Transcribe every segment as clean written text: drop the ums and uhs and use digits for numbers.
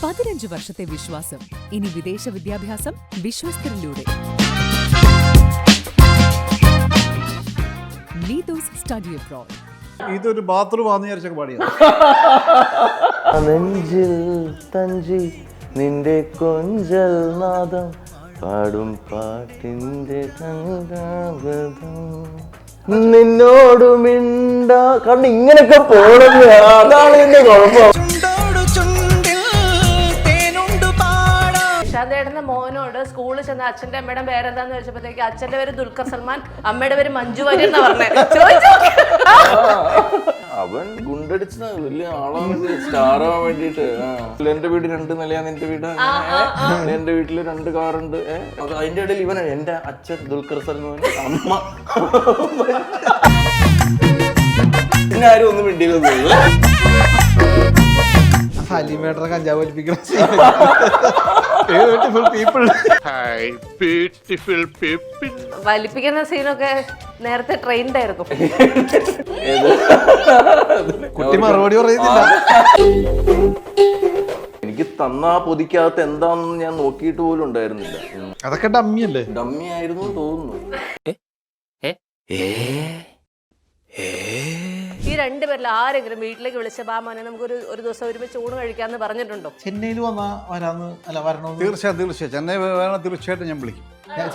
15 വർഷത്തെ വിശ്വാസം. ഇനി വിദേശ വിദ്യാഭ്യാസം വിശ്വസ്തരിലൂടെ. Neethu's study abroad. ഇതൊരു ബാത്റൂം ആണെന്ന് വിചാരിച്ചൊക്കെ പാടിയാണ്. നെഞ്ചിൽ തഞ്ചി നിന്റെ കൊഞ്ചൽ നാദം പാടും പാട്ടിന്റെ നിന്നോട് മിണ്ട കാരണം ഇങ്ങനൊക്കെ പോണെന്ന് അതാണ് എന്റെ കുഴപ്പം. നിഷാന്തേട്ടന്റെ മോനോട് സ്കൂളിൽ ചെന്ന അച്ഛന്റെ അമ്മയുടെ പേരെന്താന്ന് ചോദിച്ചപ്പോഴത്തേക്ക് അച്ഛന്റെ പേര് ദുൽഖർ സൽമാൻ, അമ്മയുടെ പേര് മഞ്ജു വാര്യർ എന്നാ പറഞ്ഞത്. അവൻ ഗുണ്ടടിച്ച വലിയ ആളാണ്, സ്റ്റാർ ആവാൻ വേണ്ടിട്ട്. എന്റെ വീട് 2 നിലയാണ്, നിന്റെ വീട് എന്റെ വീട്ടില് 2 കാറുണ്ട്. അതിന്റെ ഇടയിൽ ഇവനാണ് എന്റെ അച്ഛൻ ദുൽഖർ സൽമാൻ, അമ്മ പിന്നെ ആരും ഒന്നും വേണ്ടിയില്ല. ഹലിമേട്ടറെ കഞ്ചാവ് വലിപ്പിക്കണം. വലിപ്പിക്കുന്ന സീനൊക്കെ നേരത്തെ ട്രെയിൻഡ് ആയിരുന്നു. കുട്ടി മറുപടി പറയുന്നില്ല. എനിക്ക് തന്നാ പൊതിക്കകത്ത് എന്താണെന്ന് ഞാൻ നോക്കിയിട്ട് പോലും ഉണ്ടായിരുന്നില്ല. അതൊക്കെ ഡമ്മിയല്ലേ? ഡമ്മി ആയിരുന്നു തോന്നുന്നു. ഈ രണ്ടുപേരിൽ ആരെങ്കിലും വീട്ടിലേക്ക് വിളിച്ച മോനെ നമുക്ക് ഒരു ദിവസം ഒരുമിച്ച് ഊണ് കഴിക്കാന്ന് പറഞ്ഞിട്ടുണ്ടോ? ചെന്നൈയിൽ വരാന്ന് അല്ല വരണോ? തീർച്ചയായും ചെന്നൈ വേണം, തീർച്ചയായിട്ടും ഞാൻ വിളിക്കും.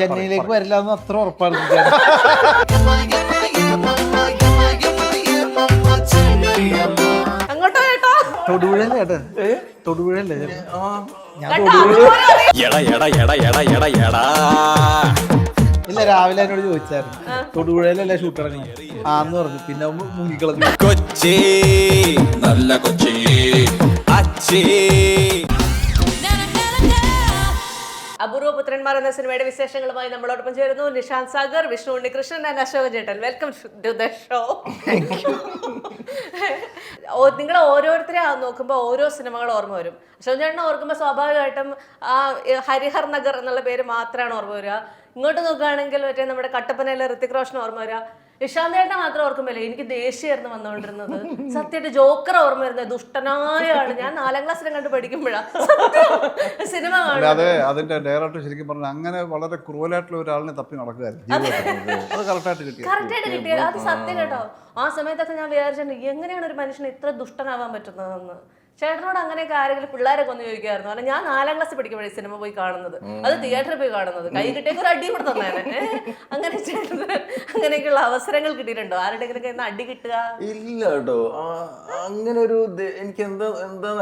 ചെന്നൈയിലേക്ക് വരില്ലാന്ന് അത്ര ഉറപ്പാണ്. അങ്ങോട്ടോ കേട്ടോ? തൊടുപുഴയല്ലേ ഏട്ടാ? തൊടുപുഴയല്ലേ? ഇല്ല, രാവിലെ എന്നോട് ചോദിച്ചായിരുന്നു തൊടുപുഴയിലല്ലേ ഷൂട്ട് ഇറങ്ങി ആന്ന് പറഞ്ഞു. പിന്നെ മുങ്ങിക്കളഞ്ഞു. കൊച്ചി നല്ല കൊച്ചി അച്ചി. അപൂർവ പുത്രന്മാർ എന്ന സിനിമയുടെ വിശേഷങ്ങളുമായി നമ്മളോടൊപ്പം ചേരുന്നു നിഷാന്ത് സാഗർ, വിഷ്ണു ഉണ്ണികൃഷ്ണൻ ആൻഡ് അശോകൻ ചേട്ടൻ. Welcome to the show. നിങ്ങൾ ഓരോരുത്തരെ നോക്കുമ്പോൾ ഓരോ സിനിമകൾ ഓർമ്മ വരും. അശോകൻ ചേട്ടനെ ഓർക്കുമ്പോൾ സ്വാഭാവികമായിട്ടും ആ ഹരിഹർ നഗർ എന്നുള്ള പേര് മാത്രമാണ് ഓർമ്മ വരിക. ഇങ്ങോട്ട് നോക്കുകയാണെങ്കിൽ മറ്റേ നമ്മുടെ കട്ടപ്പനയിലെ ഋത്തിക് റോഷൻ ഓർമ്മ വരിക. നിഷാന്തേട്ടനെ മാത്രം ഓർക്കുമ്പോഴേ എനിക്ക് ദേഷ്യമായിരുന്നു വന്നുകൊണ്ടിരുന്നത്. സത്യമായിട്ട് ജോക്കർ ഓർമ്മ വരുന്നത്. ദുഷ്ടനായ ആള്. ഞാൻ 4ാം ക്ലാസ്സിലും കണ്ട് പഠിക്കുമ്പോഴാണ് സിനിമ കാണുന്നത്. അതെ, അതിന്റെ ഡയറക്ടർ ശരിക്കും പറഞ്ഞാൽ അങ്ങനെ വളരെ ക്രൂവലായിട്ടുള്ള ഒരാളിനെ തപ്പി നടക്കുകയായിരുന്നു. അത് കറക്റ്റായിട്ട് കിട്ടിയത് അത് സത്യം കേട്ടോ. ആ സമയത്തൊക്കെ ഞാൻ വിചാരിച്ചിട്ടുണ്ട് എങ്ങനെയാണ് ഒരു മനുഷ്യന് ഇത്ര ദുഷ്ടനാവാൻ പറ്റുന്നതെന്ന്. ചേട്ടനോട് അങ്ങനെയൊക്കെ ആരെങ്കിലും പിള്ളേരൊക്കെ ഒന്ന് ചോദിക്കായിരുന്നു. കാരണം ഞാൻ 4ാം ക്ലാസ്സിൽ പഠിക്കുമ്പോഴേ സിനിമ പോയി കാണുന്നത്, അത് തിയേറ്ററിൽ പോയി കാണുന്നത്. കൈ കിട്ടിയൊക്കെ ഒരു അടി കൂടെ തന്നേനെ. അങ്ങനെ ചേട്ടന് അങ്ങനെയൊക്കെയുള്ള അവസരങ്ങൾ കിട്ടിയിട്ടുണ്ടോ? ആരുടെയെങ്കിലും അടി കിട്ടുക? ഇല്ല കേട്ടോ, അങ്ങനെ ഒരു എനിക്ക്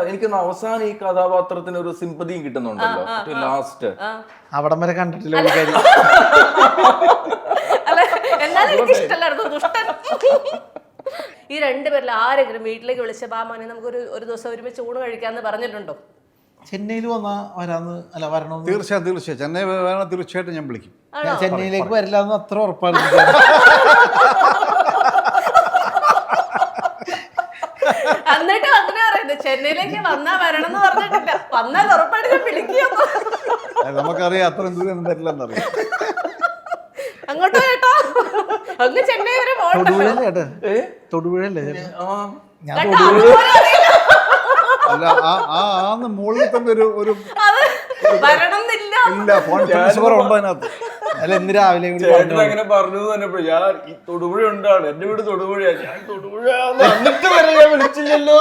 എനിക്കൊന്ന് അവസാനം ഈ കഥാപാത്രത്തിന് ഒരു സിമ്പതിയും കിട്ടുന്നുണ്ടല്ലോ ലാസ്റ്റ്. അവിടം വരെ കണ്ടിട്ടില്ല. അല്ല, എന്നാലും എനിക്ക് ഇഷ്ടമല്ലായിരുന്നു ദുഷ്ടൻ. ഈ രണ്ടുപേരിൽ ആരെങ്കിലും വീട്ടിലേക്ക് വിളിച്ച മോനെ നമുക്ക് ഒരു ദിവസം ഒരുമിച്ച് ഊണ് കഴിക്കാന്ന് പറഞ്ഞിട്ടുണ്ടോ? ചെന്നൈയിൽ വരാന്ന് അല്ല വരണോ? തീർച്ചയായും ചെന്നൈ വേണം, തീർച്ചയായിട്ടും ഞാൻ വിളിക്കും. ചെന്നൈയിലേക്ക് വരില്ലാന്ന് അത്ര ഉറപ്പാണ്. എന്നിട്ട് അങ്ങനെ പറയുന്നത് ചെന്നൈയിലേക്ക് വരണം എന്ന് പറഞ്ഞിട്ടില്ല. വന്നാൽ ഉറപ്പായിട്ട് ഞാൻ വിളിക്കും. നമുക്കറിയാം അത്ര ദൂരം വരില്ലെന്നറിയാം. അങ്ങോട്ടോ കേട്ടോ? അങ്ങ് ചെന്നൈ വരെ തൊടുപുഴയല്ലേ? ഞാൻ അല്ല, ആന്ന് മുകളിൽ തന്നെ ഒരു വരണമെന്നില്ല. ഇല്ല, ഫോൺ ഉണ്ടോ അതിനകത്ത്? അല്ല, ഇന്ന് രാവിലെ അങ്ങനെ പറഞ്ഞു തന്നെ. ഞാൻ ഈ തൊടുപുഴ ഉണ്ടാണ്, എന്റെ വീട് തൊടുപുഴയാണ്. ഞാൻ തൊടുപുഴ എന്നിട്ട് വരെ ഞാൻ വിളിച്ചില്ലല്ലോ.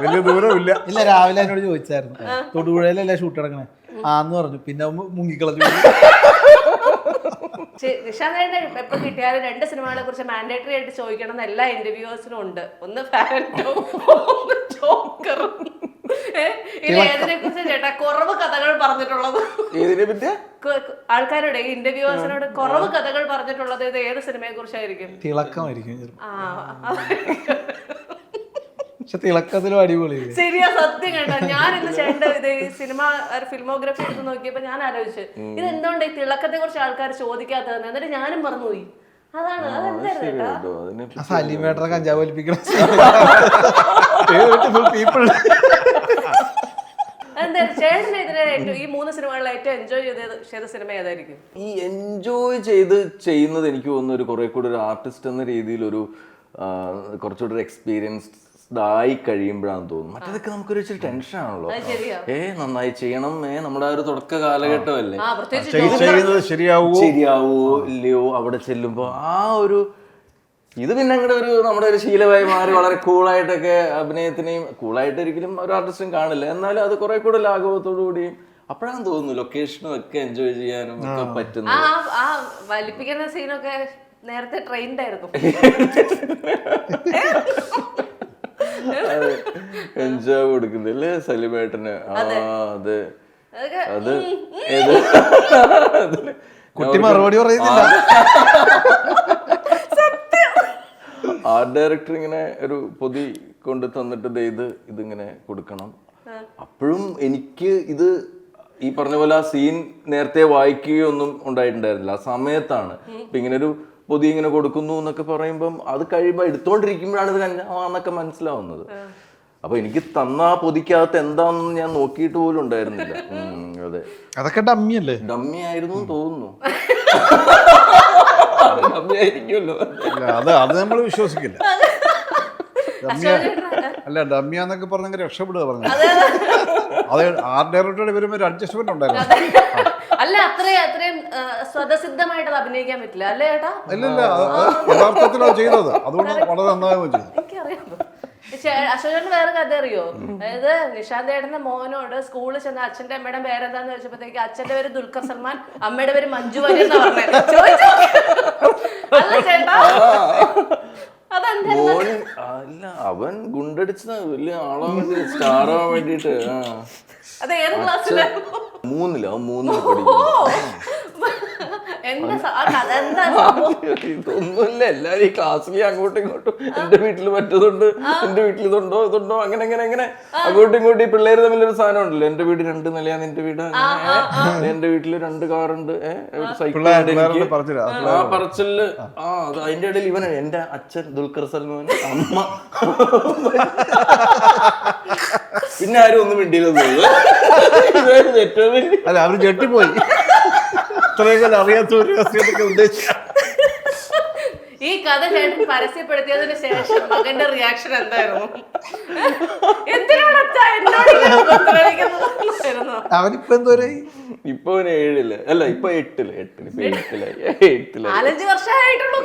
വലിയ ദൂരമില്ല. ഇല്ല, രാവിലെ എന്നോട് ചോദിച്ചായിരുന്നു തൊടുപുഴയിലല്ലേ ഷൂട്ട് ഇറങ്ങണേ ആന്ന് പറഞ്ഞു. പിന്നെ മുങ്ങിക്കളഞ്ഞു. നിഷാന്തേട്ടനെ എപ്പോൾ കിട്ടിയാലും 2 സിനിമകളെ കുറിച്ച് മാൻഡേറ്ററി ആയിട്ട് ചോദിക്കണം എന്ന് എല്ലാ ഇന്റർവ്യൂസിനും ഉണ്ട്. ഒന്ന് ഫാൻറ്റോ, ഒന്ന് ജോക്കറും. ഇതിനെ കുറിച്ച് ചേട്ടാ കുറവ് കഥകൾ പറഞ്ഞിട്ടുള്ളത് ആൾക്കാരോട്, ഇന്റർവ്യൂസിനോട് കുറവ് കഥകൾ പറഞ്ഞിട്ടുള്ളത് ഇത് ഏത് സിനിമയെ കുറിച്ചായിരിക്കും? തിളക്കമായിരിക്കും. തിളക്കത്തിലും അടിപൊളിയില്ലേ? ശരിയാ, സത്യം കേട്ടോ. ഞാൻ ഇന്ന് ചേട്ടൻ ഇത് സിനിമ ഫിൽമോഗ്രഫി എടുത്ത് നോക്കിയപ്പോ ഞാൻ ആലോചിച്ചു ഇത് എന്തുകൊണ്ട് ഈ തിളക്കത്തെ കുറിച്ച് ആൾക്കാർ ചോദിക്കാത്തതെന്ന്. എന്നിട്ട് ഞാനും മറന്നുപോയി. അതാണ് അതെന്തായിരുന്നു ഹലിമേട്ടറെ കഞ്ചാവ് വലിപ്പിക്കണം. എന്താ ചേട്ടന് ഇതിനെ ഈ 3 സിനിമകളിൽ ഏറ്റവും എൻജോയ് ചെയ്ത സിനിമ ഏതായിരിക്കും? ഈ എൻജോയ് ചെയ്യുന്നത് എനിക്ക് തോന്നുന്നു ഒരു കുറെ കൂടി ഒരു ആർട്ടിസ്റ്റ് എന്ന രീതിയിൽ ഒരു കുറച്ചുകൂടി എക്സ്പീരിയൻസ്ഡ് ഇതായി കഴിയുമ്പോഴാണ് തോന്നുന്നു. മറ്റേതൊക്കെ നമുക്കൊരു ഇച്ചിരി ടെൻഷനാണല്ലോ. നന്നായി ചെയ്യണം, നമ്മുടെ ആ ഒരു തുടക്ക കാലഘട്ടമല്ലേ, ചെയ്യുന്നത് ശരിയാവോ ഇല്ലയോ അവിടെ ചെല്ലുമ്പോ ആ ഒരു ഇത് പിന്നെ അങ്ങടെ ഒരു നമ്മുടെ ഒരു ശീലമായി മാറി. വളരെ കൂളായിട്ടൊക്കെ അഭിനയത്തിനെയും, കൂളായിട്ട് ഒരിക്കലും ഒരു ആർട്ടിസ്റ്റും കാണില്ല, എന്നാലും അത് കുറെ കൂടെ ലാഘവത്തോടു കൂടിയും അപ്പോഴാണ് തോന്നുന്നു ലൊക്കേഷനും ഒക്കെ എൻജോയ് ചെയ്യാനും ഒക്കെ പറ്റുന്നു. ആ വലിപ്പിക്കുന്ന സീനൊക്കെ നേരത്തെ ട്രെയിൻഡ് ആയിരുന്നു. എൻജോയ് കൊടുക്കുന്നില്ലേ സലിമേട്ടന്? അതെ അത് കുട്ടി മറുപടി പറയുന്നില്ല. ആർട്ട് ഡയറക്ടർ ഇങ്ങനെ ഒരു പൊതി കൊണ്ട് തന്നിട്ട് ഇതിങ്ങനെ കൊടുക്കണം. അപ്പോഴും എനിക്ക് ഇത് ഈ പറഞ്ഞ പോലെ ആ സീൻ നേരത്തെ വായിക്കുകയോ ഒന്നും ഉണ്ടായിട്ടുണ്ടായിരുന്നില്ല. ആ സമയത്താണ് ഇപ്പൊ ഇങ്ങനെ ഒരു പൊതി ഇങ്ങനെ കൊടുക്കുന്നു എന്നൊക്കെ പറയുമ്പം അത് കഴിയുമ്പോൾ എടുത്തോണ്ടിരിക്കുമ്പോഴാണ് ഇത് എന്നൊക്കെ മനസ്സിലാവുന്നത്. അപ്പൊ എനിക്ക് തന്ന ആ പൊതിക്കകത്ത് എന്താണെന്ന് ഞാൻ നോക്കിയിട്ട് പോലും ഉണ്ടായിരുന്നില്ല. അതെ, അതൊക്കെ ഡമ്മിയല്ലേ? ഡമ്മി ആയിരുന്നു തോന്നുന്നു. ഡമ്മി ആയിരിക്കുമല്ലോ. അത് നമ്മൾ വിശ്വസിക്കില്ല. അല്ല, ഡമ്മിയാന്നൊക്കെ പറഞ്ഞെങ്കിൽ രക്ഷപ്പെടുക പറഞ്ഞു. അത് ആർട്ട് ഡയറക്ടറുടെ വരുമ്പോൾ ഒരു അഡ്ജസ്റ്റ്മെന്റ് ഉണ്ടായിരുന്നു. അല്ല, അത്രയും സ്വതസിദ്ധമായിട്ട് അഭിനയിക്കാൻ പറ്റില്ല അല്ലേ ചേട്ടാ? ഇല്ലില്ല, യഥാർത്ഥത്തിലാണ് ചെയ്തത്. അതുകൊണ്ട് വളരെ നന്നാവുകയും ചെയ്തു. എനിക്കറിയാം. അശോകന് വേറെ കഥ അറിയോ? അതായത് നിഷാന്ത് ഏട്ടന്റെ മോനോട് സ്കൂളിൽ ചെന്ന അച്ഛന്റെ അമ്മയുടെ പേരെന്താന്ന് ചോദിച്ചപ്പോഴത്തേക്ക് അച്ഛന്റെ പേര് ദുൽഖർ സൽമാൻ, അമ്മയുടെ പേര് മഞ്ജു വാര്യർ എന്നാ പറഞ്ഞത്. അല്ല ചേട്ടാ, അല്ല അവൻ ഗുണ്ടടിച്ച വലിയ ആളാവാൻ സ്റ്റാറാവാൻ വേണ്ടിട്ട്. അത് ഏത് ക്ലാസ്സിലാ? 3-ല് പഠിക്കുന്നു. ഇതൊന്നുമില്ല, എല്ലാരും ഈ ക്ലാസ്സിൽ അങ്ങോട്ടും ഇങ്ങോട്ടും എന്റെ വീട്ടിൽ മറ്റതുണ്ട്, എന്റെ വീട്ടിൽ ഇതുണ്ടോ അങ്ങനെ അങ്ങോട്ടും ഇങ്ങോട്ടും ഈ പിള്ളേര് തമ്മിലൊരു സാധനം ഉണ്ടല്ലോ. എന്റെ വീട് 2 നിലയാ, നിന്റെ വീട് എന്റെ വീട്ടില് 2 കാറുണ്ട്, സൈക്കിൾ ആ പറച്ചില്. അത് അതിന്റെ ഇടയിൽ ഇവന് എന്റെ അച്ഛൻ ദുൽഖർ സൽമാൻ, അമ്മ, പിന്നെ ആരും ഒന്നും മിണ്ടിയില്ലെന്ന് തോന്നുന്നു. ഏറ്റവും വലിയ അല്ല, അവര് ഞെട്ടിപ്പോയി. അറിയാത്ത ഒരു ഉദ്ദേശിച്ചു. ഈ കഥ ചേട്ടൻ പരസ്യപ്പെടുത്തിയതിനു ശേഷം മകന്റെ റിയാക്ഷൻ എന്തായിരുന്നു? അവനിപ്പോ എന്തോരായി? ഇപ്പൊ 7-ല് അല്ല, ഇപ്പൊ 8-ല്. 4-5 വർഷമായിട്ടുള്ളൂ.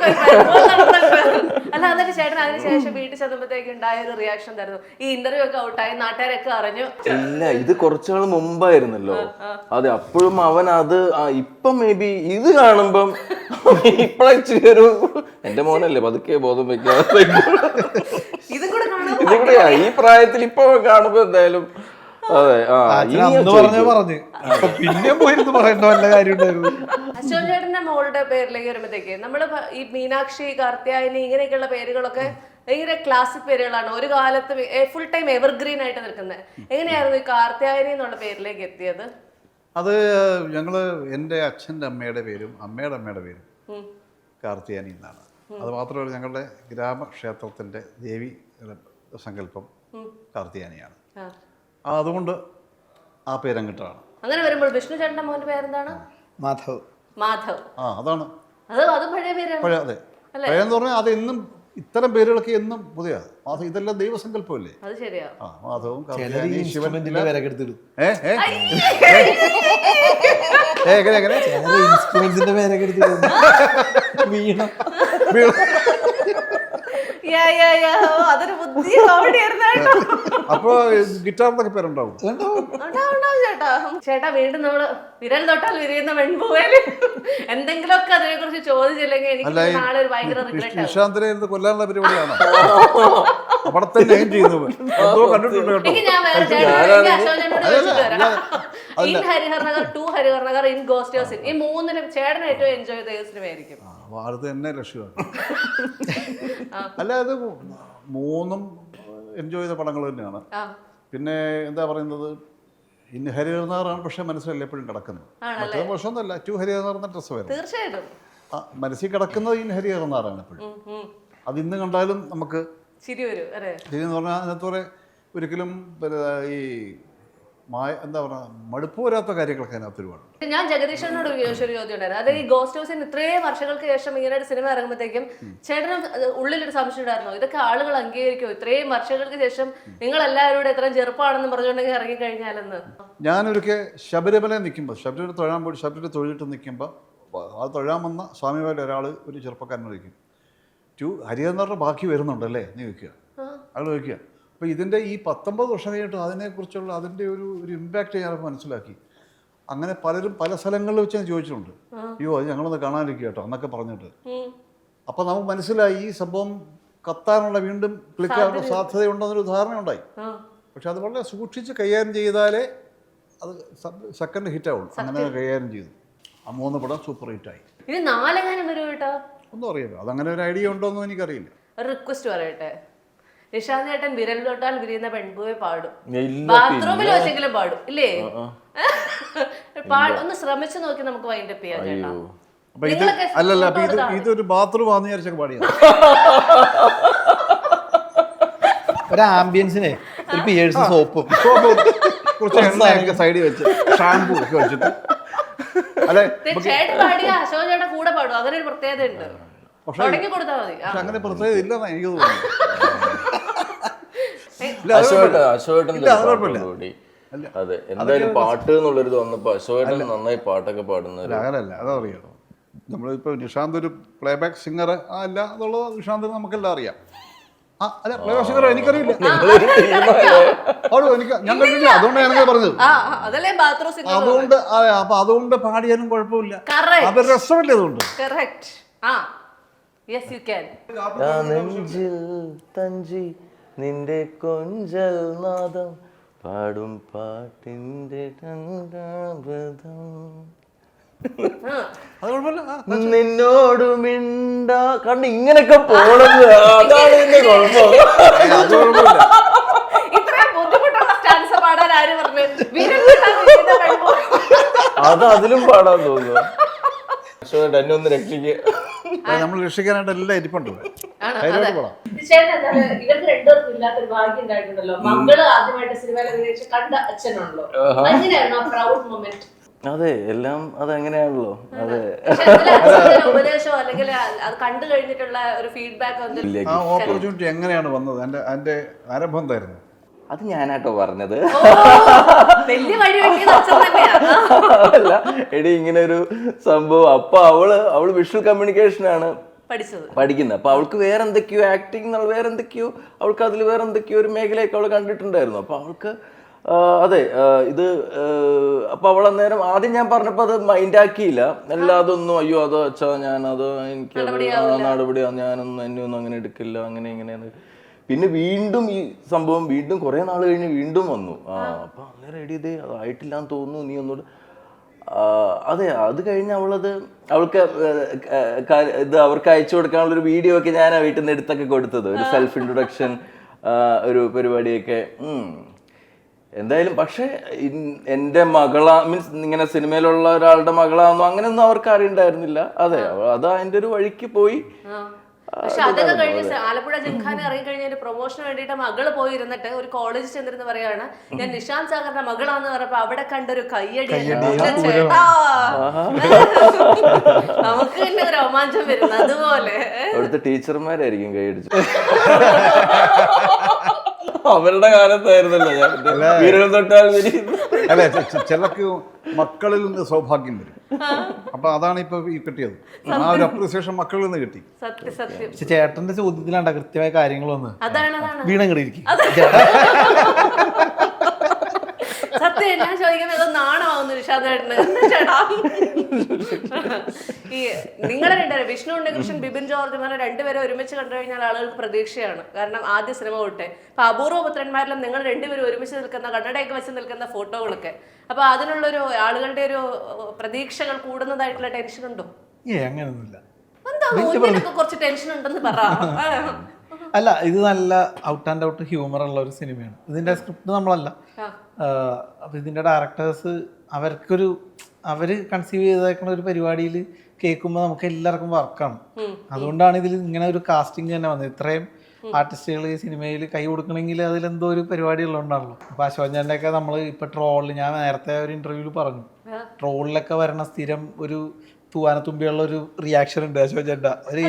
അല്ല, എന്നിട്ട് ചേട്ടൻ അതിനുശേഷം വീട്ടിൽ ചെന്നപ്പോഴത്തേക്ക് ഉണ്ടായ ഒരു റിയാക്ഷൻ എന്തായിരുന്നു? ഈ ഇന്റർവ്യൂ ഒക്കെ ഔട്ടായി, നാട്ടുകാരൊക്കെ അറിഞ്ഞു. ഇല്ല, ഇത് കുറച്ചാൾ മുമ്പായിരുന്നല്ലോ. അതെ, അപ്പോഴും അവൻ അത് ഇപ്പൊ മേ ബി ഇത് കാണുമ്പം ഇപ്പഴൊരു എന്റെ മോനല്ലേ പതുക്കെ ബോധം വെക്കാതെ ഇതും കൂടെ ഈ പ്രായത്തിൽ ഇപ്പൊ കാണുമ്പോ എന്തായാലും അതെ. പിന്നെ പോയിരുന്നു പറയേണ്ട വല്ല കാര്യം ഉണ്ടായിരുന്നു. അശോക് ചേട്ടന്റെ മോളുടെ പേരിലേക്ക് വരുമ്പോഴത്തേക്ക് നമ്മള് ഈ മീനാക്ഷി, കാർത്യായനി ഇങ്ങനെയൊക്കെയുള്ള പേരുകളൊക്കെ ഭയങ്കര ക്ലാസിക് പേരുകളാണ്. ഒരു കാലത്ത് ഫുൾ ടൈം എവർഗ്രീൻ ആയിട്ട് നിൽക്കുന്നത്. എങ്ങനെയായിരുന്നു ഈ കാർത്യായനി എന്നുള്ള പേരിലേക്ക് എത്തിയത്? അത് ഞങ്ങള് എൻ്റെ അച്ഛൻ്റെ അമ്മയുടെ പേരും അമ്മയുടെ പേരും കാർത്യായനി എന്നാണ്. അത് മാത്രമല്ല, ഞങ്ങളുടെ ഗ്രാമക്ഷേത്രത്തിൻ്റെ ദേവി സങ്കല്പം കാർത്യായനിയാണ്. അതുകൊണ്ട് ആ പേരങ്ങിട്ടാണ്. അങ്ങനെ വരുമ്പോൾ വിഷ്ണു ചേട്ടന്റെ മോന്റെ പേരെന്താണ്? മാധവ്. അതാണ്. അത് പഴയ പേരാണ്. അതെ, പഴയെന്ന് പറഞ്ഞാൽ അത് എന്നും ഇത്തരം പേരുകളൊക്കെ എന്നും പുതിയ മാധവ്. ഇതെല്ലാം ദൈവസങ്കല്പമല്ലേ? അത് ശരിയാ. മാധവും ഇൻസ്ട്രുമെന്റിന്റെ പേരൊക്കെ എടുത്തിടും. ഇൻസ്ട്രുമെന്റിന്റെ പേരൊക്കെ എടുത്തിടും. വീണ അതൊരു ബുദ്ധി കോമഡിയായിരുന്നു. അപ്പൊ ഗിറ്റാറിനൊക്കെ പേരുണ്ടാവും ചേട്ടാ. വീണ്ടും നമ്മള് വിരൽ തൊട്ടാൽ വിരിയുന്ന വെൺപൂവേല് എന്തെങ്കിലുമൊക്കെ അതിനെ കുറിച്ച് ചോദിച്ചില്ലെങ്കിൽ എനിക്ക് നാളെ ഒരു ഭയങ്കര റിഗ്രറ്റ്. നിശാന്തിനെ കൊല്ലാനുള്ള പരിപാടിയാണ് അവിടെ തന്നെ ചെയ്യുന്നത്. കണ്ടിട്ടുണ്ട് കേട്ടോ. ഞാൻ വേറെ ചേട്ടൻ അശോകനോട് ചോദിച്ചിട്ട് വരാം. In Harihar Nagar, 2 Harihar Nagar, in ghost house, ഈ 3-ലും ചേട്ടൻ ഏറ്റവും എൻജോയ് ചെയ്ത സിനിമയായിരിക്കും? അത് തന്നെ ലക്ഷ്യമാണ്. അല്ല, അത് 3ഉം എൻജോയ് ചെയ്ത പടങ്ങൾ തന്നെയാണ്. പിന്നെ എന്താ പറയുന്നത്, ഇന്ന് ഹരിഹർ നഗറാണ് പക്ഷെ മനസ്സിലല്ല എപ്പോഴും കിടക്കുന്നത്. മറ്റേ മോശമൊന്നുമല്ല, 2 ഹരിഹർ നഗറിന്റെ ഡ്രസ്സ് വരും. തീർച്ചയായിട്ടും മനസ്സിൽ കിടക്കുന്നത് ഇന്ന് ഹരിഹർ നഗറാണ് എപ്പോഴും. അത് ഇന്ന് കണ്ടാലും നമുക്ക് ചിരി വരും. ചിരി എന്ന് പറഞ്ഞാൽ അതിനകത്ത് ഒരിക്കലും ഈ എന്താ പറയുക മടുപ്പ് വരാത്ത കാര്യങ്ങളൊക്കെ അതിനകത്ത് ഒരുപാട്. ഞാൻ ജഗദീശനോട് ഒരു ചോദ്യം ഉണ്ടായിരുന്നു. അതായത് ഈ ഗോസ്റ്റ് ഹൗസിന് ഇത്രയും വർഷങ്ങൾക്ക് ശേഷം ഇങ്ങനെ ഒരു സിനിമ ഇറങ്ങുമ്പോഴത്തേക്കും ചേട്ടന് ഉള്ളിലൊരു സംശയം ഉണ്ടായിരുന്നു, ഇതൊക്കെ ആളുകൾ അംഗീകരിക്കുമോ ഇത്രയും വർഷങ്ങൾക്ക് ശേഷം നിങ്ങൾ എല്ലാവരും ഇത്രയും ചെറുപ്പമാണെന്ന് പറഞ്ഞുകൊണ്ടെങ്കിൽ ഇറങ്ങിക്കഴിഞ്ഞാലെന്ന്? ഞാനൊരിക്കൽ ശബരിമല നിൽക്കുമ്പോൾ, ശബരിമല തൊഴാൻ പോയി ശബരിമല തൊഴിലിട്ട് നിൽക്കുമ്പോൾ അത് തൊഴാൻ വന്ന സ്വാമിമാരിൽ ഒരാൾ ഒരു ചെറുപ്പക്കാരനെ വയ്ക്കും, ഹരിഹരനാഥരുടെ ബാക്കി വരുന്നുണ്ടല്ലേ നീ വയ്ക്കുക, അയാൾ വയ്ക്കുക. അപ്പോൾ ഇതിൻ്റെ ഈ 19 വർഷം കഴിഞ്ഞിട്ട് അതിനെക്കുറിച്ചുള്ള അതിൻ്റെ ഒരു ഇമ്പാക്റ്റ് ഞാനപ്പോൾ മനസ്സിലാക്കി. അങ്ങനെ പലരും പല സ്ഥലങ്ങളിൽ വെച്ച് ഞാൻ ചോദിച്ചിട്ടുണ്ട്, അയ്യോ അത് ഞങ്ങളൊന്ന് കാണാനിരിക്കുക കേട്ടോ എന്നൊക്കെ പറഞ്ഞിട്ട്. അപ്പോൾ നമുക്ക് മനസ്സിലായി ഈ സംഭവം കത്താനുള്ള വീണ്ടും ക്ലിക്കാനുള്ള സാധ്യതയുണ്ടെന്നൊരു ധാരണ ഉണ്ടായി. പക്ഷെ അത് വളരെ സൂക്ഷിച്ച് കൈകാര്യം ചെയ്താലേ അത് സെക്കൻഡ് ഹിറ്റ് ആവുള്ളൂ. അങ്ങനെ കൈകാര്യം ചെയ്തു. ആ 3 പടം സൂപ്പർ ഹിറ്റായി. ഇനി 4 ഗാനം വരും കേട്ടോ. ഒന്നും അറിയില്ല, അതങ്ങനെ ഒരു ഐഡിയ ഉണ്ടോന്നും എനിക്കറിയില്ല. ഒരു റിക്വസ്റ്റ് പറയട്ടെ, നിഷാന്ത് ചേട്ടൻ വിരൽ തൊട്ടാൽ വിരിയുന്ന പെൺപൂവെ പാടും, ബാത്റൂമിൽ വെച്ചെങ്കിലും പാടും ഇല്ലേ? ഒന്ന് ശ്രമിച്ചു നോക്കി നമുക്ക് വൈൻഡപ്പ് ചെയ്യാം ചേട്ടാ. അപ്പൊ ഇത് അല്ലല്ല, അപ്പൊ ഇതൊരു ബാത്റൂം ആണെന്ന് വിചാരിച്ചൊക്കെ പാടിയത്. ഒരു ആംബിയൻസിനെ ഒരു പിയേഴ്സ് സോപ്പും കുറച്ച് എണ്ണയൊക്കെ സൈഡിൽ വെച്ച് ഷാമ്പൂ ഒക്കെ വെച്ചിട്ട്. അല്ലെ ചേട്ടൻ പാടിയ അശോക് ചേട്ടൻ കൂടെ പാടും, അങ്ങനെ ഒരു പ്രത്യേകത ഉണ്ട്. തുടങ്ങി കൊടുത്താൽ മതി. പക്ഷെ അങ്ങനെ പ്രത്യേകത ഇല്ലെന്നാ എനിക്ക് തോന്നുന്നു. അതെ, എന്തായാലും പാട്ട് എന്നുള്ളൊരു തോന്നുന്നപ്പോ അശോകൻ നന്നായി പാട്ടൊക്കെ പാടുന്നത് അങ്ങനല്ല, അതറിയാം. നമ്മളിപ്പോ നിഷാന്ത് ഒരു പ്ലേബാക്ക് സിംഗർ അല്ല എന്നുള്ളത് നിഷാന്ത് നമുക്കെല്ലാം അറിയാം. അല്ല പ്ലേബാക്ക് സിംഗർ എനിക്കറിയില്ല, ഞാൻ കണ്ടില്ല, അതുകൊണ്ടാണ് ഞാനങ്ങനെ പറഞ്ഞത്. അതുകൊണ്ട് അപ്പൊ അതുകൊണ്ട് പാടിയാലും കുഴപ്പമില്ല, അത് രസമല്ലേ അതുകൊണ്ട്. നെഞ്ചിൽ തഞ്ചി നിന്റെ കൊഞ്ചൽ നാദം പാടും പാട്ടിന്റെ നിന്നോട് മിണ്ടാ കണ്ട് ഇങ്ങനൊക്കെ പോണത്, അതാണ് ഇതിന്റെ കുഴപ്പം. അത് അതിലും പാടാൻ തോന്നുന്നു. എന്നെ ഒന്ന് രക്ഷിക്കുക. നമ്മൾ രക്ഷിക്കാനായിട്ട് എല്ലാം ഇരിപ്പുണ്ട്. ഇവർക്ക് രണ്ടുപേർക്കും ഇല്ലാത്തൊരു ഭാഗ്യം ഉണ്ടായിട്ടുണ്ടല്ലോ, മകള് ആദ്യമായിട്ട് സിനിമയിൽ അഭിനയിച്ച് കണ്ട അച്ഛനുണ്ടല്ലോ, അങ്ങനെയാണോ പ്രൗഡ് മൊമെന്റ്? അതെ, എല്ലാം അതെങ്ങനെയാണല്ലോ. അതെ, ഉപദേശമോ അല്ലെങ്കിൽ അത് കണ്ടു കഴിഞ്ഞിട്ടുള്ള ഒരു ഫീഡ്ബാക്ക് ആ ഓപ്പർച്യൂണിറ്റി എങ്ങനെയാണ് വന്നത്, അതിന്റെ ആരംഭം എന്തായിരുന്നു? അത് ഞാനാട്ടോ പറഞ്ഞത്. അല്ല എടി, ഇങ്ങനെ ഒരു സംഭവം. അപ്പൊ അവള് വിഷ്വൽ കമ്മ്യൂണിക്കേഷൻ ആണ് പഠിക്കുന്നത്. അപ്പൊ അവൾക്ക് വേറെ എന്തൊക്കെയോ ആക്ടിങ് എന്നുള്ള വേറെ എന്തൊക്കെയോ അവൾക്ക് അതിൽ വേറെ എന്തൊക്കെയോ ഒരു മേഖലയൊക്കെ അവൾ കണ്ടിട്ടുണ്ടായിരുന്നു. അപ്പൊ അവൾക്ക് അതെ ഇത് അപ്പൊ അവൾ അന്നേരം ആദ്യം ഞാൻ പറഞ്ഞപ്പോ അത് മൈൻഡ് ആക്കിയില്ല. അല്ലാതൊന്നും അയ്യോ അത് വെച്ചാ ഞാനത് എനിക്കത് നടപടിയാണ്, ഞാനൊന്നും എന്നെ ഒന്നും അങ്ങനെ എടുക്കില്ല, അങ്ങനെ ഇങ്ങനെയാണ്. പിന്നെ വീണ്ടും ഈ സംഭവം വീണ്ടും കുറെ നാൾ കഴിഞ്ഞ് വീണ്ടും വന്നു. അപ്പൊ അന്നേരം എടി ഇതേ അതായിട്ടില്ലാന്ന് തോന്നുന്നു, നീ ഒന്നുകൂടെ. അതെ, അത് കഴിഞ്ഞ് അവൾക്ക് ഇത് അവർക്ക് അയച്ചു കൊടുക്കാനുള്ള ഒരു വീഡിയോ ഒക്കെ ഞാൻ ആ വീട്ടിൽ നിന്ന് എടുത്തൊക്കെ കൊടുത്തത്, ഒരു സെൽഫ് ഇൻട്രൊഡക്ഷൻ ഒരു പരിപാടിയൊക്കെ. എന്തായാലും പക്ഷെ എൻ്റെ മകളാ മീൻസ് ഇങ്ങനെ സിനിമയിലുള്ള ഒരാളുടെ മകളാണെന്നോ അങ്ങനെയൊന്നും അവർക്ക് അറിയണ്ടായിരുന്നില്ല. അതെ, അത് അതിൻ്റെ ഒരു വഴിക്ക് പോയി. പക്ഷെ അതൊക്കെ കഴിഞ്ഞ് ആലപ്പുഴ ജിംഖാന ഇറങ്ങി കഴിഞ്ഞ പ്രൊമോഷന് വേണ്ടിയിട്ട് മകള് പോയിരുന്നിട്ട് ഒരു കോളേജ് ചെന്നിരുന്ന് പറയാണ്, ഞാൻ നിഷാന്ത് സാഗറിന്റെ മകളാന്ന് പറഞ്ഞപ്പോ അവിടെ കണ്ടൊരു കയ്യടി. ചേട്ടാ, നമുക്ക് തന്നെ ഒരു രോമാഞ്ചം വരുന്നു. അതുപോലെ അവിടുത്തെ ടീച്ചർമാരായിരിക്കും കൈയടിച്ചു. അവരുടെ കാലത്തായിരുന്നല്ലോ ഞാൻ വിരൽ തൊട്ടാൽ അല്ലെ, ചിലക്ക് മക്കളിൽ നിന്ന് സൗഭാഗ്യം വരും. അപ്പൊ അതാണ് ഇപ്പൊ ഈ കിട്ടിയത്, ആ ഒരു അപ്രിസിയേഷൻ മക്കളിൽ നിന്ന് കിട്ടി. പക്ഷെ ചേട്ടന്റെ ചോദ്യത്തിലാണ്ട കൃത്യമായ കാര്യങ്ങളൊന്ന് വീണങ്ങിടിയിരിക്കും. സത്യം ഞാൻ ചോദിക്കുന്നത് നാണമാവുന്നു നിഷാദേട്ടന്. ചേട്ടാ, ഈ നിങ്ങളെ രണ്ടുപേരും വിഷ്ണു ഉണ്ണികൃഷ്ണൻ, ബിബിൻ ജോർജ് പറഞ്ഞ രണ്ടുപേരെ ഒരുമിച്ച് കണ്ടു കഴിഞ്ഞാൽ ആളുകൾക്ക് പ്രതീക്ഷയാണ്. കാരണം ആദ്യ സിനിമ തൊട്ടേ അപ്പൊ അപൂർവ പുത്രന്മാരിലും നിങ്ങൾ രണ്ടുപേരും ഒരുമിച്ച് നിൽക്കുന്ന കണ്ണടയൊക്കെ വെച്ച് നിൽക്കുന്ന ഫോട്ടോകളൊക്കെ, അപ്പൊ അതിനുള്ളൊരു ആളുകളുടെ ഒരു പ്രതീക്ഷകൾ കൂടുന്നതായിട്ടുള്ള ടെൻഷൻ ഉണ്ടോ? അങ്ങനെയൊന്നുമില്ല. എന്താ കുറച്ച് ടെൻഷൻ ഉണ്ടെന്ന് പറ. അല്ല, ഇത് നല്ല ഔട്ട് ആൻഡ് ഔട്ട് ഹ്യൂമർ ഉള്ള ഒരു സിനിമയാണ്. ഇതിന്റെ സ്ക്രിപ്റ്റ് നമ്മളല്ല, അപ്പൊ ഇതിന്റെ ഡയറക്ടേഴ്സ് അവര് കൺസീവ് ചെയ്തേക്കുന്ന ഒരു പരിപാടിയിൽ കേൾക്കുമ്പോൾ നമുക്ക് എല്ലാവർക്കും വർക്കാണ്. അതുകൊണ്ടാണ് ഇതിൽ ഇങ്ങനെ ഒരു കാസ്റ്റിംഗ് തന്നെ വന്നത്. ഇത്രയും ആർട്ടിസ്റ്റുകൾ ഈ സിനിമയിൽ കൈ കൊടുക്കണമെങ്കിൽ അതിലെന്തോ ഒരു പരിപാടി ഉള്ളതുകൊണ്ടാണല്ലോ. അപ്പൊ അശോകന്റെ ഒക്കെ നമ്മൾ ഇപ്പൊ ട്രോളിൽ, ഞാൻ നേരത്തെ ഒരു ഇന്റർവ്യൂവിൽ പറഞ്ഞു, ട്രോളിലൊക്കെ വരണ സ്ഥിരം ഒരു തൂവാനത്തുമ്പിയുള്ള ഒരു റിയാക്ഷൻ ഉണ്ട് അശോകന്റെ. ഒരു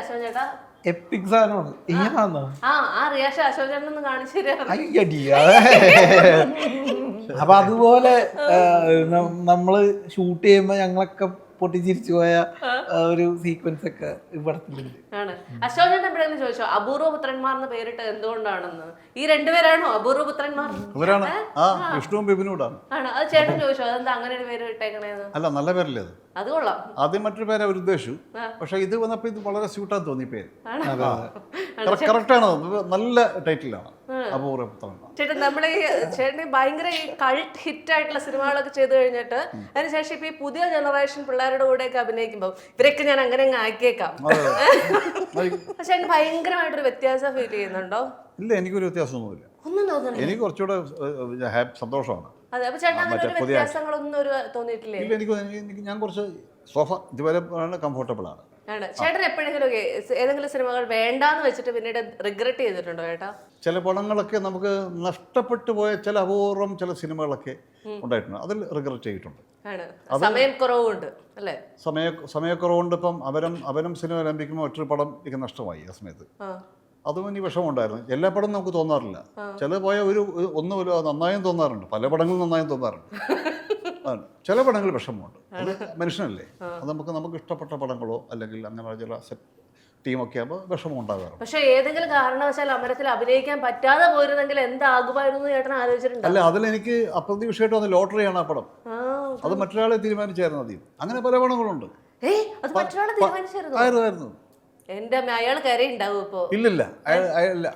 അശോക് ചേട്ടാ എപ്പിക് സാധനമാണ്. ഇങ്ങനാന്നോ ആ റിയാക്ഷൻ അശോക് ചേട്ടൻ ഒന്ന് കാണിച്ചു തരാം. അയ്യടി. അപ്പൊ അതുപോലെ നമ്മള് ഷൂട്ട് ചെയ്യുമ്പോ ഞങ്ങളൊക്കെ പൊട്ടിച്ചിരിച്ചു പോയ ഒരു സീക്വൻസ് ഒക്കെ ഇവിടത്തിലുണ്ട്. ആണ്. അശോക് ചേട്ടൻ എപ്പോഴെങ്കിലും ചോദിച്ചോ അപൂർവ പുത്രന്മാർ എന്ന് പേരിട്ട് എന്തുകൊണ്ടാണെന്ന്? ഈ രണ്ടുപേരാണോ അപൂർവ പുത്രന്മാർ? ഇവരാണ്. വിഷ്ണുവും ബിപിനൂടാണ്. ആണ്. അത് ചേട്ടൻ ചോദിച്ചോ അതെന്താ അങ്ങനെ ഒരു പേര് ഇട്ടേക്കണേന്ന്? അല്ല, നല്ല പേരല്ലേ അത്? അത് കൊള്ളാം. ആദ്യം മറ്റൊരു പേര് അവർ ഉദ്ദേശിച്ചു, പക്ഷെ ഇത് വന്നപ്പോ ഇത് വളരെ സ്യൂട്ടാന്ന് തോന്നി പേര്. കറക്റ്റാണ്, നല്ല ടൈറ്റിലാണ് അപൂർവ പുത്രന്മാർ. ചേട്ടൻ നമ്മളെ ചേട്ടന് ഭയങ്കര ഈ കൾട്ട് ഹിറ്റ് ആയിട്ടുള്ള സിനിമകളൊക്കെ ചെയ്തു കഴിഞ്ഞിട്ട് അതിനുശേഷം ഇപ്പൊ ഈ പുതിയ ജനറേഷൻ പിള്ളേരുടെ കൂടെയൊക്കെ അഭിനയിക്കുമ്പോൾ ഇവരൊക്കെ ഞാൻ അങ്ങനെ അങ്ങ് ആക്കിയേക്കാം. പക്ഷെ എനിക്ക് ഭയങ്കരമായിട്ടൊരു വ്യത്യാസം ഫീൽ ചെയ്യുന്നുണ്ടോ? ഇല്ല, എനിക്കൊരു വ്യത്യാസമൊന്നുമില്ല. ഒന്നും തോന്നുന്നില്ല. എനിക്ക് കുറച്ചുകൂടെ സന്തോഷമാണ്. അതെ. അപ്പൊ ചേട്ടൻ അങ്ങനെ ഒരു വ്യത്യാസങ്ങളൊന്നും ഒരു തോന്നിയിട്ടില്ലേ? ഇല്ല, എനിക്ക് ഞാൻ കുറച്ച് സോഫ ഇതുവരെ കംഫർട്ടബിൾ ആണ്. ആണ്. ചേട്ടൻ എപ്പോഴെങ്കിലും ഏതെങ്കിലും സിനിമകൾ വേണ്ടാന്ന് വെച്ചിട്ട് പിന്നീട് റിഗ്രറ്റ് ചെയ്തിട്ടുണ്ടോ ചേട്ടാ? ചില പടങ്ങളൊക്കെ നമുക്ക് നഷ്ടപ്പെട്ടു പോയ ചില അപൂർവം ചില സിനിമകളൊക്കെ ഉണ്ടായിട്ടുണ്ട്, അതിൽ റിഗ്രറ്റ് ചെയ്തിട്ടുണ്ട്. ആണ്. സമയക്കുറവുണ്ട് അല്ലേ? സമയക്കുറവുണ്ട്. ഇപ്പം അവനും സിനിമ ആരംഭിക്കുമ്പോൾ മറ്റൊരു പടം എനിക്ക് നഷ്ടമായി ആ സമയത്ത്. അതും എനിക്ക് വിഷമമുണ്ടായിരുന്നു. എല്ലാ പടം നമുക്ക് തോന്നാറില്ല. ചില പോയ ഒന്നുമില്ല നന്നായും തോന്നാറുണ്ട്, പല പടങ്ങളും നന്നായും തോന്നാറുണ്ട്. ചില പടങ്ങൾ വിഷമമുണ്ട്, അത് മനുഷ്യനല്ലേ. അത് നമുക്ക് ഇഷ്ടപ്പെട്ട പടങ്ങളോ അല്ലെങ്കിൽ അങ്ങനെ ചില ടീമൊക്കെ ആകുമ്പോൾ വിഷമം ഉണ്ടാകാറുണ്ട്. പക്ഷെ ഏതെങ്കിലും കാരണവശാൽ അമരത്തിൽ അഭിനയിക്കാൻ പറ്റാതെ പോയിരുന്നെങ്കിൽ എന്താകുമായിരുന്നു ചേട്ടൻ ആലോചിച്ചിട്ടുണ്ട്? അല്ല, അതിലെനിക്ക് അപ്രതീക്ഷിതമായിട്ട് വന്ന ലോട്ടറിയാണ് ആ പടം. അത് മറ്റൊരാളെ തീരുമാനിച്ചായിരുന്നു അതിൽ. അങ്ങനെ പല പടങ്ങളുണ്ട്. അത് മറ്റൊരാളെ തീരുമാനിച്ചായിരുന്നു? എന്റെ അയാൾ കരയുണ്ടാവും ഇപ്പോ? ഇല്ലില്ല,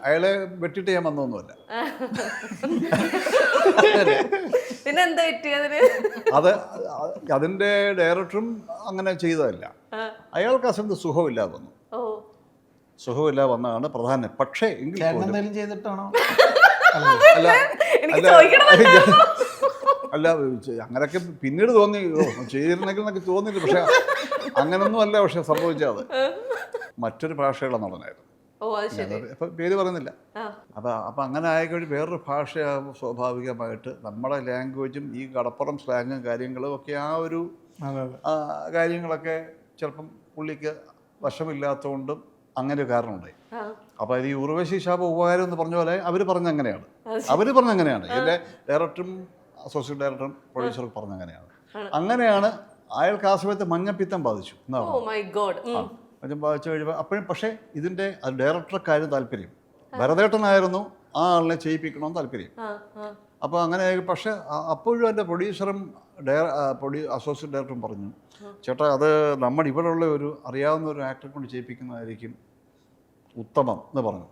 അയാളെ വെട്ടിട്ട് ഞാൻ വന്നൊന്നുമല്ല. പിന്നെന്താ പറ്റിയതിന്? അതിന്റെ ഡയറക്ടറും അങ്ങനെ ചെയ്തതല്ല. അയാൾക്ക് ആ സമയത്ത് സുഖമില്ലാതെ വന്നു. സുഖമില്ലാതെ വന്നതാണ് പ്രധാനം. പക്ഷേ എന്തെങ്കിലും ചെയ്തിട്ടാണോ? അല്ല, അങ്ങനെയൊക്കെ പിന്നീട് തോന്നി ചെയ്തിരുന്നെങ്കിൽ എന്നൊക്കെ തോന്നിയിട്ട്, പക്ഷെ അങ്ങനൊന്നും അല്ല. പക്ഷെ സംഭവിച്ചത് മറ്റൊരു ഭാഷയുള്ള നടനായിരുന്നു. പേര് പറയുന്നില്ല. അപ്പൊ അങ്ങനെ ആയിക്കഴിഞ്ഞ് വേറൊരു ഭാഷയാകുമ്പോൾ സ്വാഭാവികമായിട്ട് നമ്മുടെ ലാംഗ്വേജും ഈ കടപ്പുറം സ്ലാങ്ങും കാര്യങ്ങളും ഒക്കെ ആ ഒരു കാര്യങ്ങളൊക്കെ ചിലപ്പം പുള്ളിക്ക് വശമില്ലാത്തതുകൊണ്ടും അങ്ങനെ ഒരു കാരണമുണ്ടായി. അപ്പൊ ഈ ഉർവശി ശാപ ഉപകാരം എന്ന് പറഞ്ഞ പോലെ അവർ പറഞ്ഞങ്ങനെയാണ്. എൻ്റെ ഡയറക്ടറും അസോസിയേറ്റ് ഡയറക്ടറും പ്രൊഡ്യൂസറും പറഞ്ഞങ്ങനെയാണ്. അങ്ങനെയാണ് അയാൾക്ക് ആ സമയത്ത് മഞ്ഞപ്പിത്തം ബാധിച്ചു. മഞ്ഞം ബാധിച്ചു കഴിയുമ്പോൾ അപ്പോഴും പക്ഷേ ഇതിൻ്റെ ഡയറക്ടർക്കാരും താല്പര്യം ഭരതേട്ടനായിരുന്നു, ആ ആളിനെ ചെയ്യിപ്പിക്കണമെന്ന് താല്പര്യം. അപ്പോൾ അങ്ങനെ പക്ഷേ അപ്പോഴും എൻ്റെ പ്രൊഡ്യൂസറും അസോസിയേറ്റ് ഡയറക്ടറും പറഞ്ഞു, ചേട്ടാ അത് നമ്മുടെ ഇവിടെയുള്ള ഒരു അറിയാവുന്ന ഒരു ആക്ടറെ കൊണ്ട് ചെയ്യിപ്പിക്കുന്നതായിരിക്കും ഉത്തമം എന്ന് പറഞ്ഞു.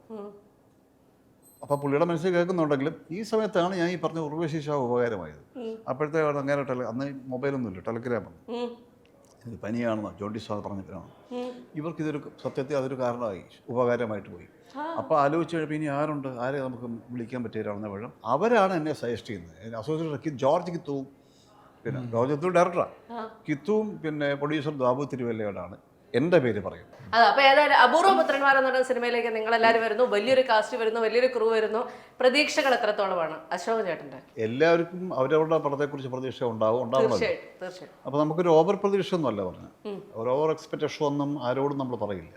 അപ്പോൾ പുള്ളിയുടെ മനസ്സിൽ കേൾക്കുന്നുണ്ടെങ്കിലും ഈ സമയത്താണ് ഞാൻ ഈ പറഞ്ഞ ഉർവശി ശാപ ഉപകാരമായത്. അപ്പോഴത്തെ അങ്ങനെ അന്ന് മൊബൈലൊന്നുമില്ല, ടെലഗ്രാം വന്നു. ഇത് പനിയാണെന്നോ ജോണ്ടിസ് പറഞ്ഞിട്ടാണ്. ഇവർക്കിതൊരു സത്യത്തിൽ അതൊരു കാരണമായി, ഉപകാരമായിട്ട് പോയി. അപ്പോൾ ആലോചിച്ച് കഴിഞ്ഞപ്പോൾ ഇനി ആരെ നമുക്ക് വിളിക്കാൻ പറ്റിയവരാണെന്ന വഴം അവരാണ് എന്നെ സജസ്റ്റ് ചെയ്യുന്നത്. അസോസിയേറ്റ് ജോർജ് കിത്തുവും, പിന്നെ ജോർജ് കിത്തു ഡയറക്ടറാണ്, കിത്തുവും പിന്നെ പ്രൊഡ്യൂസർ ബാബു തിരുവല്ലയോടാണ് എൻ്റെ പേര് പറയും. അതെ. അപ്പൊ ഏതായാലും അപൂർവ പുത്രന്മാർ എന്ന് പറയുന്ന സിനിമയിലേക്ക് നിങ്ങൾ എല്ലാവരും വരുന്നു, വലിയൊരു കാസ്റ്റ് വരുന്നു, വലിയൊരു ക്രൂ വരുന്നു. പ്രതീക്ഷകൾ എത്രത്തോളമാണ് അശോകൻ ചേട്ടൻ്റെ? എല്ലാവർക്കും അവരവരുടെ പടത്തെക്കുറിച്ച് പ്രതീക്ഷ ഉണ്ടാവുമല്ലോ. തീർച്ചയായിട്ടും. അപ്പോൾ നമുക്കൊരു ഓവർ പ്രതീക്ഷ ഒന്നും അല്ല പറഞ്ഞത്, ഒരു ഓവർ എക്സ്പെക്ടേഷൻ ഒന്നും ആരോടും നമ്മൾ പറയില്ല.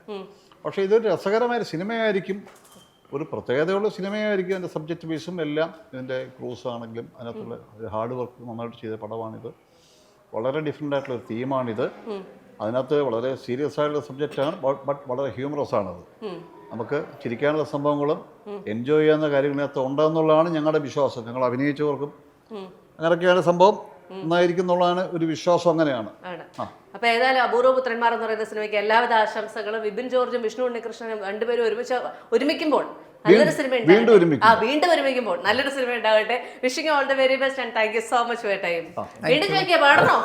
പക്ഷേ ഇതൊരു രസകരമായ സിനിമയായിരിക്കും, ഒരു പ്രത്യേകതയുള്ള സിനിമയായിരിക്കും. അതിൻ്റെ സബ്ജക്റ്റ് ബേസും എല്ലാം, ഇതിൻ്റെ ക്രൂസ് ആണെങ്കിലും അതിനകത്തുള്ള ഹാർഡ് വർക്ക് നന്നായിട്ട് ചെയ്ത പടമാണിത്. വളരെ ഡിഫറെൻ്റ് ആയിട്ടുള്ള ഒരു തീമാണിത്. അതിനകത്ത് വളരെ സീരിയസ് ആയിട്ടുള്ള സബ്ജക്റ്റാണ്, ബട്ട് വളരെ ഹ്യൂമറസ് ആണത്. നമുക്ക് ചിരിക്കാനുള്ള സംഭവങ്ങളും എൻജോയ് ചെയ്യാവുന്ന കാര്യങ്ങളിനകത്ത് ഉണ്ടെന്നുള്ളതാണ് ഞങ്ങളുടെ വിശ്വാസം. ഞങ്ങൾ അഭിനയിച്ചവർക്കും അങ്ങനെയൊക്കെയാണ് സംഭവം നന്നായിരിക്കും എന്നുള്ളതാണ് ഒരു വിശ്വാസം. അങ്ങനെയാണ്. അപ്പൊ ഏതായാലും അപൂർവ പുത്രന്മാർ എന്ന് പറയുന്ന സിനിമയ്ക്ക് എല്ലാവിധ ആശംസകളും. വിപിൻ ജോർജും വിഷ്ണു ഉണ്ണികൃഷ്ണനും രണ്ടുപേരും ഒരുമിക്കുമ്പോൾ നല്ലൊരു സിനിമ വീണ്ടും ഒരുമിക്കുമ്പോൾ നല്ലൊരു സിനിമ ഉണ്ടാകട്ടെ. Wishing all the very best and thank you so much for time. വീണ്ടും ചോദിക്കുക പാടണോ?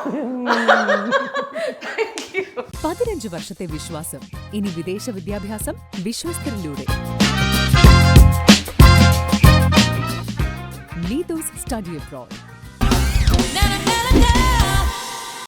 15 വർഷത്തെ വിശ്വാസം. ഇനി വിദേശ വിദ്യാഭ്യാസം വിശ്വസ്തരിലൂടെ. Needus Study Abroad.